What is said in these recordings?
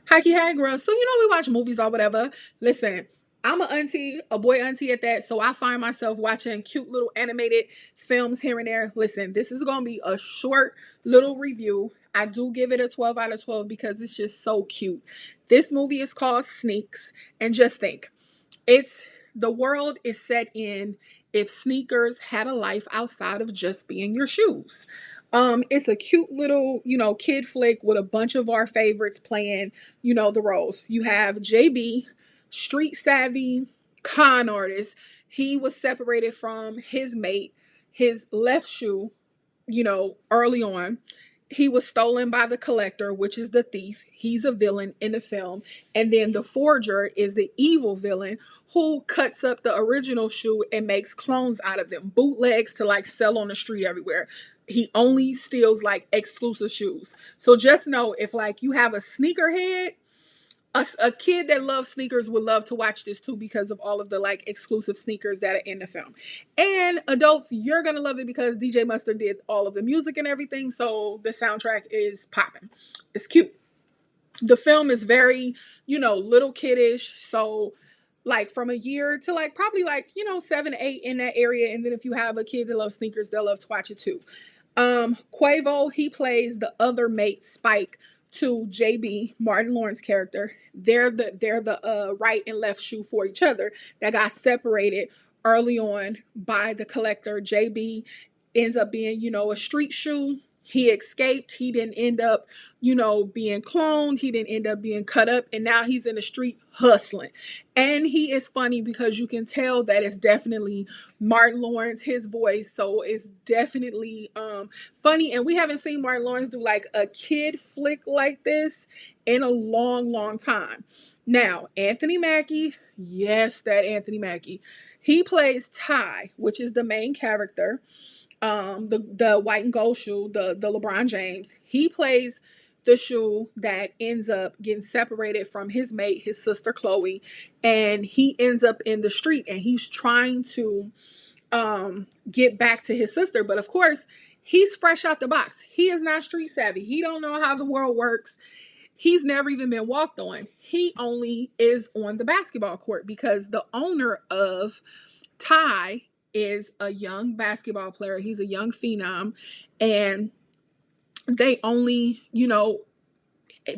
Hockey high girl. So we watch movies or whatever. Listen, I'm an auntie, a boy auntie at that. So I find myself watching cute little animated films here and there. Listen, this is gonna be a short little review. I do give it a 12 out of 12 because it's just so cute. This movie is called Sneaks, and just think, it's the world is set in if sneakers had a life outside of just being your shoes. It's a cute little, kid flick with a bunch of our favorites playing, the roles. You have JB, street savvy con artist. He was separated from his mate, his left shoe, early on. He was stolen by the collector, which is the thief. He's a villain in the film. And then the forger is the evil villain who cuts up the original shoe and makes clones out of them, bootlegs to like sell on the street everywhere. He only steals like exclusive shoes. So just know if like you have a sneakerhead, a kid that loves sneakers would love to watch this too because of all of the like exclusive sneakers that are in the film. And adults, you're gonna love it because DJ Mustard did all of the music and everything, so the soundtrack is popping. It's cute. The film is very, little kiddish, so like from a year to like probably like 7 8 in that area. And then if you have a kid that loves sneakers, they'll love to watch it too. Quavo, he plays the other mate, Spike, to JB, Martin Lawrence character. They're the right and left shoe for each other that got separated early on by the collector. JB ends up being, a street shoe. He escaped. He didn't end up, being cloned. He didn't end up being cut up. And now he's in the street hustling. And he is funny because you can tell that it's definitely Martin Lawrence, his voice. So it's definitely funny. And we haven't seen Martin Lawrence do like a kid flick like this in a long, long time. Now, Anthony Mackie, yes, that Anthony Mackie. He plays Ty, which is the main character, the white and gold shoe, the LeBron James. He plays the shoe that ends up getting separated from his mate, his sister Chloe, and he ends up in the street and he's trying to get back to his sister. But of course, he's fresh out the box. He is not street savvy. He don't know how the world works. He's never even been walked on. He only is on the basketball court because the owner of Ty is a young basketball player. He's a young phenom, and they only,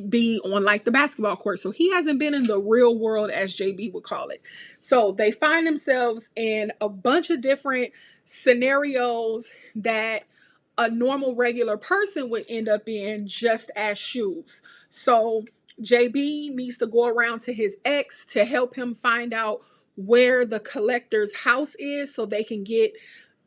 be on like the basketball court. So he hasn't been in the real world, as JB would call it. So they find themselves in a bunch of different scenarios that a normal regular person would end up in just as shoes. So JB needs to go around to his ex to help him find out where the collector's house is so they can get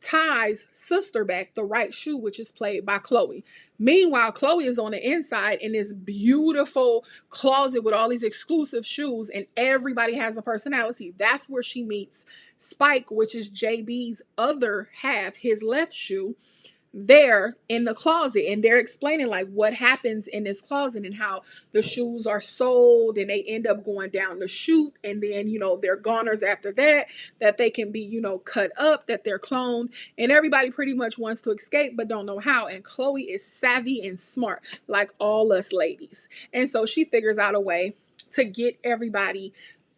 Ty's sister back, the right shoe, which is played by Chloe. Meanwhile, Chloe is on the inside in this beautiful closet with all these exclusive shoes, and everybody has a personality. That's where she meets Spike, which is JB's other half, his left shoe, there in the closet, and they're explaining like what happens in this closet and how the shoes are sold and they end up going down the chute, and then they're goners after that they can be cut up, that they're cloned, and everybody pretty much wants to escape but don't know how. And Chloe is savvy and smart like all us ladies, and so she figures out a way to get everybody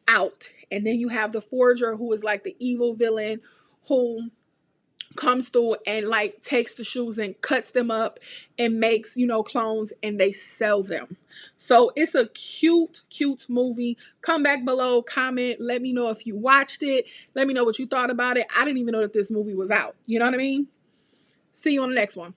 out. And then you have the forger, who is like the evil villain, who comes through and like takes the shoes and cuts them up and makes clones, and they sell them. So it's a cute movie. Come back below, comment, let me know if you watched it, let me know what you thought about it. I didn't even know that this movie was out, you know what I mean? See you on the next one.